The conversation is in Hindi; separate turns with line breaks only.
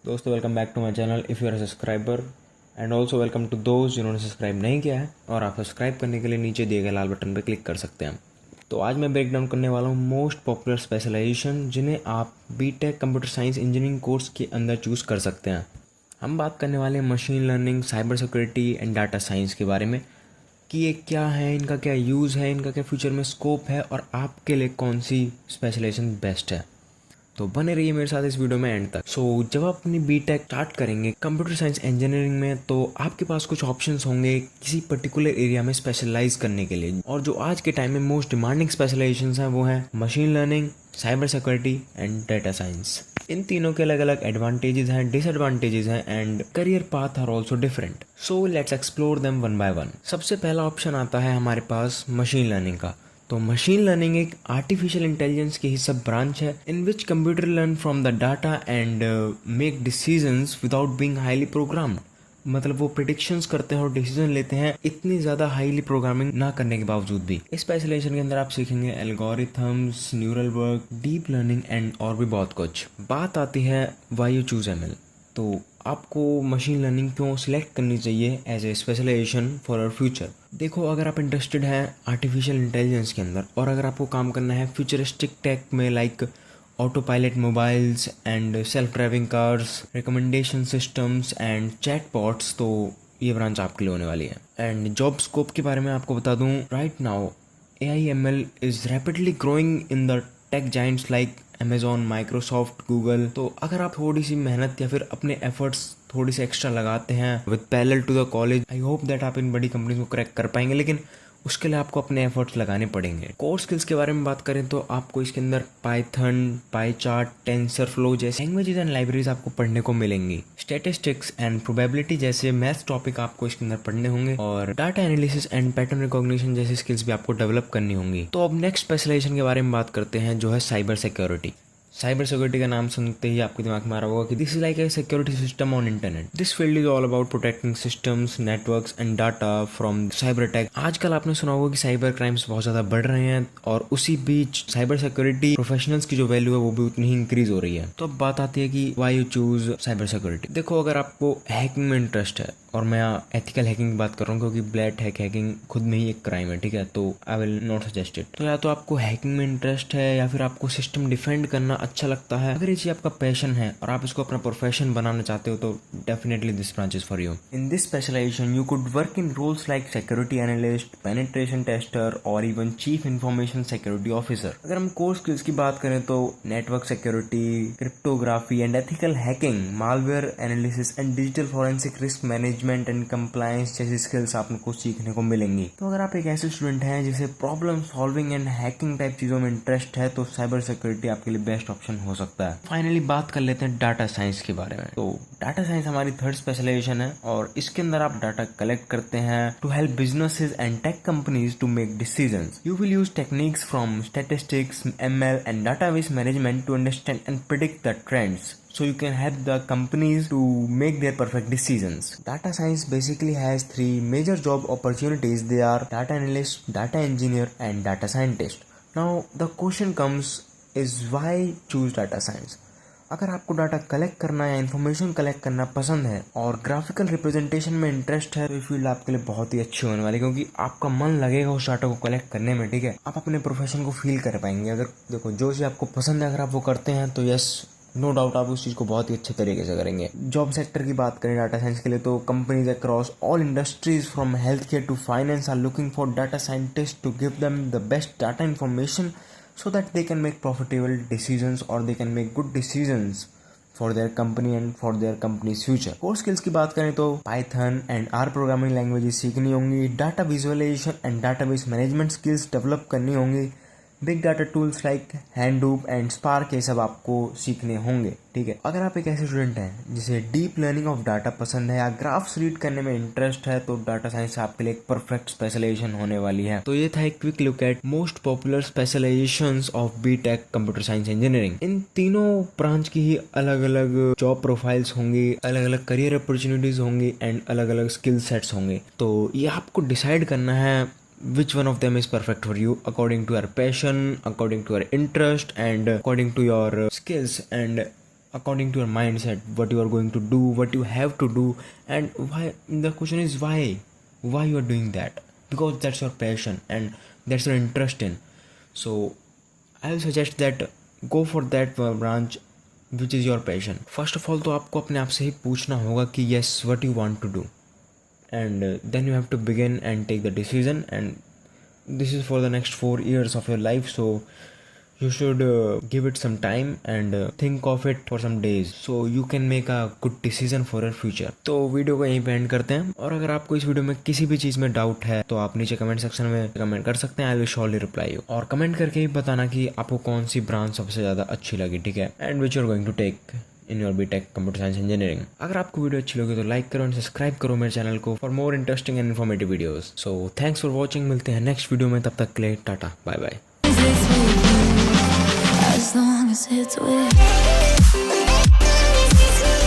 दोस्तों welcome back to my channel if you are subscriber and also welcome to दोस्त जिन्होंने सब्सक्राइब नहीं किया है और आप सब्सक्राइब करने के लिए नीचे दिए गए लाल बटन पर क्लिक कर सकते हैं। तो आज मैं ब्रेक डाउन करने वाला हूँ मोस्ट पॉपुलर स्पेशलाइजेशन जिन्हें आप B Tech computer science engineering course के अंदर चूज़ कर सकते हैं। हम बात करने वाले हैं machine learning, cyber security and data science के बारे में कि ये क्या है, इनका क्या यूज़ है, इनका क्या फ्यूचर में स्कोप है और आपके लिए कौन सी स्पेशलाइजेशन बेस्ट है। तो बने रहिए मेरे साथ इस वीडियो में एंड तक। जब आप अपनी बीटेक स्टार्ट करेंगे कंप्यूटर साइंस इंजीनियरिंग में तो आपके पास कुछ ऑप्शंस होंगे किसी पर्टिकुलर एरिया में स्पेशलाइज करने के लिए, और जो आज के टाइम में मोस्ट डिमांडिंग स्पेशलाइजेशंस हैं वो है machine learning, cyber security and data science. इन तीनों के अलग अलग एडवांटेजेस हैं, डिसएडवांटेजेस हैं and career path are also different. So let's explore them one by one. सबसे पहला ऑप्शन आता है हमारे पास मशीन लर्निंग का। तो मशीन लर्निंग एक आर्टिफिशियल इंटेलिजेंस की ही सब ब्रांच है in which computer learn from the data and make decisions without being highly programmed. मतलब वो प्रिडिक्शंस करते हैं और डिसीजन लेते हैं इतनी ज़्यादा हाईली प्रोग्रामिंग ना करने के बावजूद भी। इस स्पेशलाइजेशन के अंदर आप सीखेंगे algorithms, neural work, deep learning and और भी बहुत कुछ। बात आती है व्हाई यू चूज एमएल। तो आपको मशीन लर्निंग क्यों सिलेक्ट करनी चाहिए as a specialisation for our future. देखो, अगर आप इंटरेस्टेड हैं आर्टिफिशियल इंटेलिजेंस के अंदर और अगर आपको काम करना है फ्यूचरिस्टिक टेक में like auto pilot mobiles and self driving cars, recommendation systems and chatbots, तो ये ब्रांच आपके लिए होने वाली है। एंड जॉब स्कोप के बारे में आपको बता दूं, right now AI/ML is rapidly growing in the take Giants like Amazon, Microsoft, Google. तो अगर आप थोड़ी सी मेहनत या फिर अपने एफर्ट्स थोड़ी सी एक्स्ट्रा लगाते हैं with parallel to the college, I hope that आप इन बड़ी कंपनीज को क्रैक कर पाएंगे, लेकिन उसके लिए आपको अपने एफर्ट्स लगाने पड़ेंगे। कोर स्किल्स के बारे में बात करें तो आपको इसके अंदर पाइथन, पाईचार्ट, टेंसरफ्लो जैसे लैंग्वेजेस एंड लाइब्रेरीज आपको पढ़ने को मिलेंगी। स्टैटिस्टिक्स एंड प्रोबेबिलिटी जैसे मैथ्स टॉपिक आपको इसके अंदर पढ़ने होंगे और data analysis and pattern recognition जैसी स्किल्स भी आपको डेवलप करनी होंगी। तो अब नेक्स्ट स्पेशलाइजेशन के बारे में बात करते हैं जो है साइबर सिक्योरिटी। साइबर सिक्योरिटी का नाम सुनते ही आपके दिमाग में आ रहा होगा कि this is like a security system on internet. This field is all about protecting systems, networks and data from cyber attack. आजकल आपने सुना होगा कि साइबर क्राइम्स बहुत ज्यादा बढ़ रहे हैं और उसी बीच साइबर सिक्योरिटी प्रोफेशनल्स की जो वैल्यू है वो भी उतनी ही इंक्रीज हो रही है। तो अब बात आती है कि why you choose cyber security. देखो, अगर आपको हैकिंग में इंटरेस्ट है, और मैं एथिकल हैकिंग की बात कर रहा हूँ क्योंकि ब्लैक हैकिंग खुद में ही एक क्राइम है, ठीक है, तो I will not suggest it. तो या तो आपको हैकिंग में इंटरेस्ट है या फिर आपको सिस्टम डिफेंड करना अच्छा लगता है। अगर ये चीज आपका पैशन है और आप इसको अपना प्रोफेशन बनाना चाहते हो तो definitely this branch is for you. In this specialisation you could work in roles like security analyst, penetration tester और even chief information security officer. अगर हम कोर स्किल्स की बात करें तो network security, cryptography and ethical hacking, malware analysis and digital forensic risk management and compliance जैसी स्किल्स आपको सीखने को मिलेंगी। तो अगर आप एक ऐसे स्टूडेंट हैं जिसे problem solving and hacking type चीजों में इंटरेस्ट है तो साइबर सिक्योरिटी आपके लिए बेस्ट ऑप्शन हो सकता है। फाइनली बात कर लेते हैं डाटा साइंस के बारे में। तो डाटा साइंस हमारी थर्ड स्पेशलाइजेशन है और इसके अंदर आप डाटा कलेक्ट करते हैं to help businesses and tech companies to make decisions. You will use techniques from statistics, ML and database management to understand and predict the trends so you can help the companies to make their perfect decisions. Data science basically has three major job opportunities. They are data analyst, data engineer and data scientist. Now the question comes is why choose data science? अगर आपको डाटा कलेक्ट करना या इन्फॉर्मेशन कलेक्ट करना पसंद है और ग्राफिकल रिप्रेजेंटेशन में इंटरेस्ट है तो ये फील्ड आपके लिए बहुत ही अच्छी होने वाली है, क्योंकि आपका मन लगेगा उस डाटा को कलेक्ट करने में, ठीक है। आप अपने प्रोफेशन को फील कर पाएंगे। अगर देखो जो चीज आपको पसंद है अगर आप वो करते हैं तो यस, नो डाउट आप उस चीज़ को बहुत ही अच्छे तरीके से करेंगे। जॉब सेक्टर की बात करें डाटा साइंस के लिए तो companies across all industries from health care to finance are looking for data scientist to give them the best data information so that they can make profitable decisions or they can make good decisions for their company and for their company's future. Core skills की बात करें तो Python and R programming languages सीखनी होंगी, data visualisation and database management skills develop करनी होंगी, big data tools like Hadoop and Spark ये सब आपको सीखने होंगे, ठीक है। अगर आप एक ऐसे स्टूडेंट हैं जिसे डीप लर्निंग ऑफ डाटा पसंद है या ग्राफ्स रीड करने में इंटरेस्ट है तो डाटा साइंस आपके लिए एक परफेक्ट स्पेशलाइजेशन होने वाली है। तो ये था एक quick look at most popular specialisations of BTech computer science engineering. इन तीनों ब्रांच की ही अलग अलग जॉब प्रोफाइल्स होंगी, अलग अलग करियर अपॉर्चुनिटीज होंगी एंड अलग अलग स्किल सेट्स होंगे। तो ये आपको डिसाइड करना है which one of them is perfect for you according to your passion, according to your interest and according to your skills and according to your mindset, what you are going to do, what you have to do, and why. The question is why you are doing that, because that's your passion and that's your interest in. So I will suggest that go for that branch which is your passion. First of all तो आपको अपने आप से ही पूछना होगा कि yes what you want to do, and then you have to begin and take the decision, and this is for the next 4 years of your life, so you should give it some time and think of it for some days so you can make a good decision for your future. तो वीडियो को यहीं पे एंड करते हैं, और अगर आपको इस वीडियो में किसी भी चीज़ में डाउट है तो आप नीचे कमेंट सेक्शन में कमेंट कर सकते हैं. I will surely reply you, और कमेंट करके ही बताना कि आपको कौन सी ब्रांच सबसे ज़्यादा अच्छी लगी, ठीक है, and which you are going to take in your B Tech computer science engineering. अगर आपको वीडियो अच्छी लगी तो लाइक करो एंड सब्सक्राइब करो मेरे चैनल को for more interesting and informative videos. So thanks for watching. मिलते हैं नेक्स्ट वीडियो में, तब तक के लिए tata bye bye.
As long as it's with